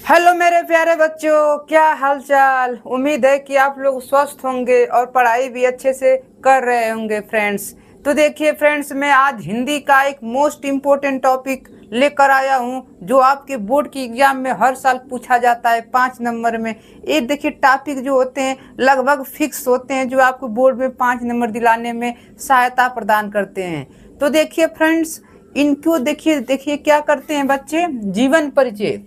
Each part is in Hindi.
हेलो मेरे प्यारे बच्चों, क्या हालचाल। उम्मीद है कि आप लोग स्वस्थ होंगे और पढ़ाई भी अच्छे से कर रहे होंगे फ्रेंड्स। तो देखिए फ्रेंड्स, मैं आज हिंदी का एक मोस्ट इम्पोर्टेंट टॉपिक लेकर आया हूँ जो आपके बोर्ड की एग्जाम में हर साल पूछा जाता है 5 नंबर में। ये देखिए टॉपिक जो होते हैं लगभग फिक्स होते हैं जो आपको बोर्ड में 5 नंबर दिलाने में सहायता प्रदान करते हैं। तो देखिए फ्रेंड्स, इनको देखिए देखिए क्या करते हैं बच्चे। जीवन परिचय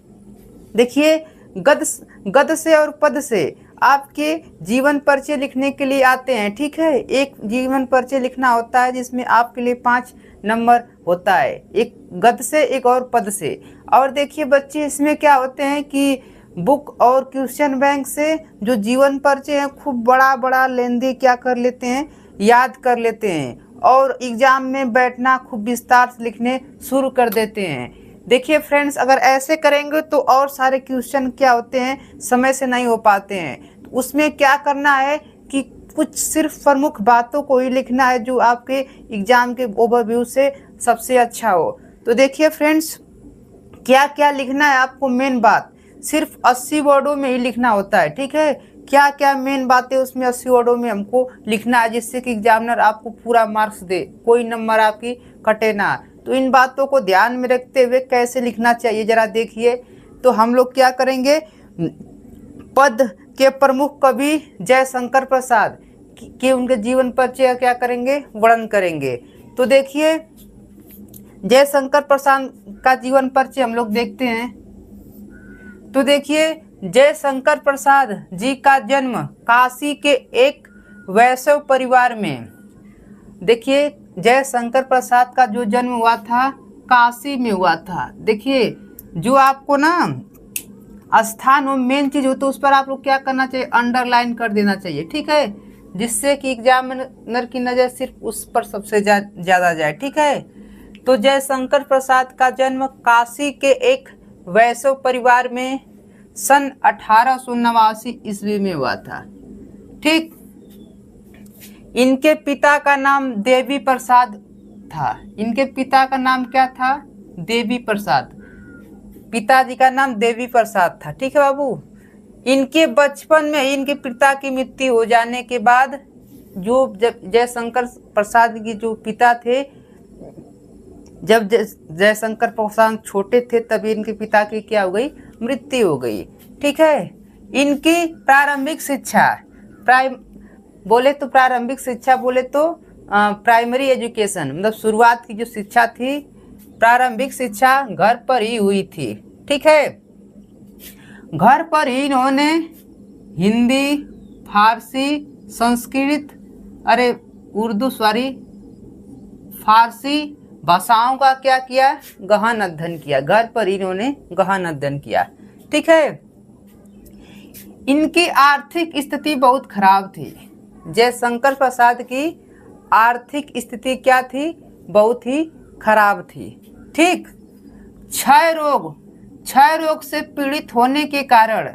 देखिए, गद गद से और पद से आपके जीवन परिचय लिखने के लिए आते हैं। ठीक है, एक जीवन परिचय लिखना होता है जिसमें आपके लिए 5 नंबर होता है, एक गद से एक और पद से। और देखिए बच्चे, इसमें क्या होते हैं कि बुक और क्वेश्चन बैंक से जो जीवन परिचय है खूब बड़ा बड़ा लेंदी क्या कर लेते हैं, याद कर लेते हैं और एग्जाम में बैठना खूब विस्तार से लिखने शुरू कर देते हैं। देखिए फ्रेंड्स, अगर ऐसे करेंगे तो और सारे क्वेश्चन क्या होते हैं, समय से नहीं हो पाते हैं। तो उसमें क्या करना है कि कुछ सिर्फ प्रमुख बातों को ही लिखना है जो आपके एग्जाम के ओवरव्यू से सबसे अच्छा हो। तो देखिए फ्रेंड्स, क्या क्या लिखना है आपको। मेन बात सिर्फ 80 वर्डों में ही लिखना होता है। ठीक है, क्या क्या मेन बातें उसमें 80 वर्डों में हमको लिखना है जिससे कि एग्जामिनर आपको पूरा मार्क्स दे, कोई नंबर आपकी कटे ना। तो इन बातों को ध्यान में रखते हुए कैसे लिखना चाहिए जरा देखिए। तो हम लोग क्या करेंगे, पद के प्रमुख कवि जयशंकर प्रसाद के उनके जीवन परिचय क्या करेंगे, वर्णन करेंगे। तो देखिए जयशंकर प्रसाद का जीवन परिचय हम लोग देखते हैं। तो देखिए, जयशंकर प्रसाद जी का जन्म काशी के एक वैष्णव परिवार में। देखिए जयशंकर प्रसाद का जो जन्म हुआ था काशी में हुआ था। देखिए जो आपको ना स्थान और मेन चीज हो तो उस पर आप लोग क्या करना चाहिए, अंडरलाइन कर देना चाहिए। ठीक है, जिससे कि एग्जामिनर की नज़र सिर्फ उस पर सबसे ज़्यादा जाए। ठीक है, तो जयशंकर प्रसाद का जन्म काशी के एक वैष्णव परिवार में सन 1889 ईस्वी में हुआ था। ठीक, इनके पिता का नाम देवी प्रसाद था। इनके पिता का नाम क्या था, देवी प्रसाद। पिताजी का नाम देवी प्रसाद था। ठीक है बाबू, इनके बचपन में ही इनके पिता की मृत्यु हो जाने के बाद जो जयशंकर प्रसाद की जो पिता थे, जब जयशंकर प्रसाद छोटे थे तभी इनके पिता की क्या हो गई, मृत्यु हो गई। ठीक है, इनकी प्रारंभिक शिक्षा प्रारंभिक शिक्षा बोले तो प्राइमरी एजुकेशन मतलब शुरुआत की जो शिक्षा थी, प्रारंभिक शिक्षा घर पर ही हुई थी। ठीक है, घर पर ही इन्होंने हिंदी, फारसी, संस्कृत फारसी भाषाओं का क्या किया, गहन अध्ययन किया। घर पर इन्होंने गहन अध्ययन किया। ठीक है, इनकी आर्थिक स्थिति बहुत खराब थी। जयशंकर प्रसाद की आर्थिक स्थिति क्या थी, बहुत ही खराब थी। ठीक, क्षय रोग से पीड़ित होने के कारण,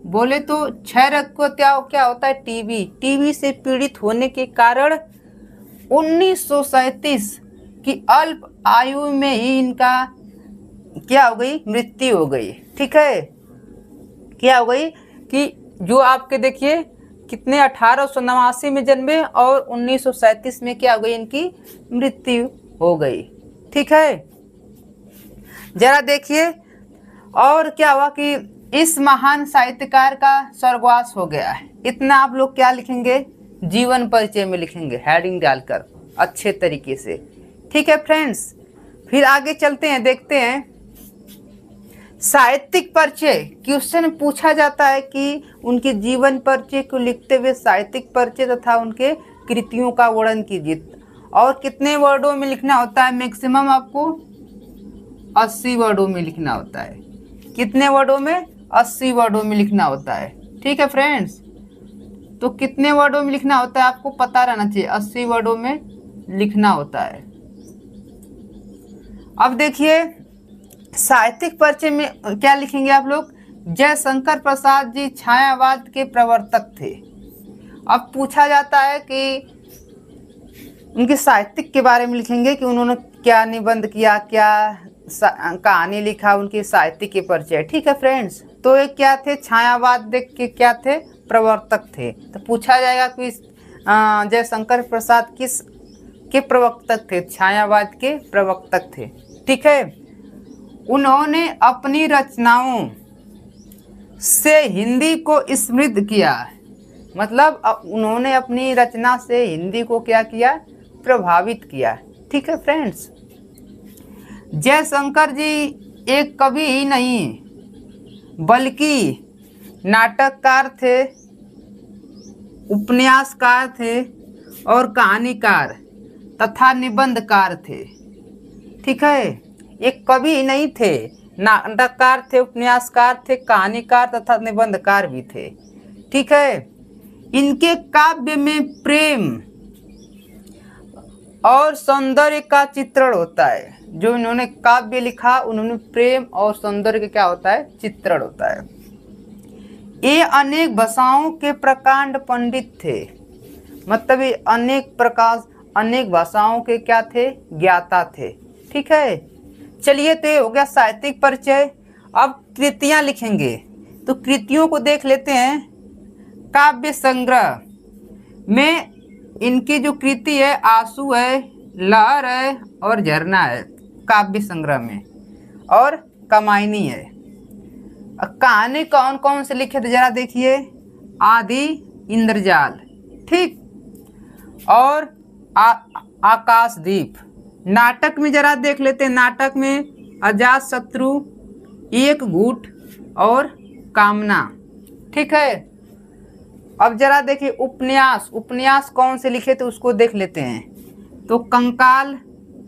बोले तो क्षय रोग को क्या होता है, टीबी से पीड़ित होने के कारण 1937 की अल्प आयु में ही इनका क्या हो गई, मृत्यु हो गई। ठीक है, क्या हो गई कि जो आपके देखिए कितने 1889 में जन्मे और 1937 में क्या हो गई, इनकी मृत्यु हो गई। ठीक है, जरा देखिए और क्या हुआ कि इस महान साहित्यकार का स्वर्गवास हो गया है। इतना आप लोग क्या लिखेंगे, जीवन परिचय में लिखेंगे हेडिंग डालकर अच्छे तरीके से। ठीक है फ्रेंड्स, फिर आगे चलते हैं, देखते हैं साहित्यिक परिचय। क्वेश्चन पूछा जाता है कि उनके जीवन परिचय को लिखते हुए साहित्यिक परिचय तथा उनके कृतियों का वर्णन कीजिए। और कितने वर्डों में लिखना होता है, मैक्सिमम आपको 80 वर्डों में लिखना होता है। कितने वर्डों में, 80 वर्डों में लिखना होता है। ठीक है फ्रेंड्स, तो कितने वर्डों में लिखना होता है आपको पता रहना चाहिए, 80 वर्डों में लिखना होता है। अब देखिए साहित्यिक परिचय में क्या लिखेंगे आप लोग, जयशंकर प्रसाद जी छायावाद के प्रवर्तक थे। अब पूछा जाता है कि उनके साहित्यिक के बारे में लिखेंगे कि उन्होंने क्या निबंध किया, क्या कहानी लिखा, उनके साहित्य के परिचय। ठीक है फ्रेंड्स, तो ये क्या थे, छायावाद के क्या थे, प्रवर्तक थे। तो पूछा जाएगा कि जयशंकर प्रसाद किस के प्रवर्तक थे, छायावाद के प्रवर्तक थे। ठीक है। उन्होंने अपनी रचनाओं से हिंदी को समृद्ध किया, मतलब उन्होंने अपनी रचना से हिंदी को क्या किया, प्रभावित किया। ठीक है फ्रेंड्स। जयशंकर जी एक कवि ही नहीं बल्कि नाटककार थे, उपन्यासकार थे और कहानीकार तथा निबंधकार थे। ठीक है। एक कवि ही नहीं थे, नाटककार थे, उपन्यासकार थे, कहानीकार तथा निबंधकार भी थे। ठीक है। इनके काव्य में प्रेम और सौंदर्य का चित्रण होता है। जो इन्होंने काव्य लिखा उन्होंने प्रेम और सौंदर्य का क्या होता है, चित्रण होता है। ये अनेक भाषाओं के प्रकांड पंडित थे, मतलब ये अनेक भाषाओं के क्या थे, ज्ञाता थे। ठीक है। चलिए, तो ये हो गया साहित्यिक परिचय। अब कृतियां लिखेंगे, तो कृतियों को देख लेते हैं। काव्य संग्रह में इनकी जो कृति है, आंसू है, लहर है और झरना है काव्य संग्रह में, और कमायनी है। कहानी कौन कौन से लिखे थे जरा देखिए, आदि, इंद्रजाल, ठीक, और आकाशदीप। नाटक में जरा देख लेते हैं, नाटक में अजातशत्रु, एक घूट और कामना। ठीक है। अब जरा देखिए उपन्यास कौन से लिखे थे उसको देख लेते हैं। तो कंकाल,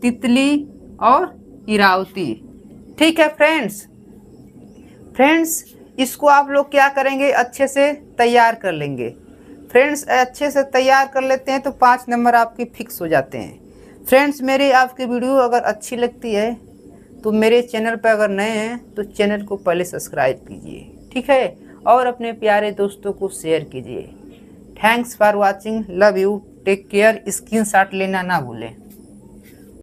तितली और इरावती। ठीक है फ्रेंड्स, इसको आप लोग क्या करेंगे, अच्छे से तैयार कर लेंगे। फ्रेंड्स, अच्छे से तैयार कर लेते हैं तो 5 नंबर आपके फिक्स हो जाते हैं। फ्रेंड्स, मेरी आपकी वीडियो अगर अच्छी लगती है तो मेरे चैनल पर अगर नए हैं तो चैनल को पहले सब्सक्राइब कीजिए। ठीक है। और अपने प्यारे दोस्तों को शेयर कीजिए। Thanks for watching, love you, take care. Screenshot लेना ना भूलें।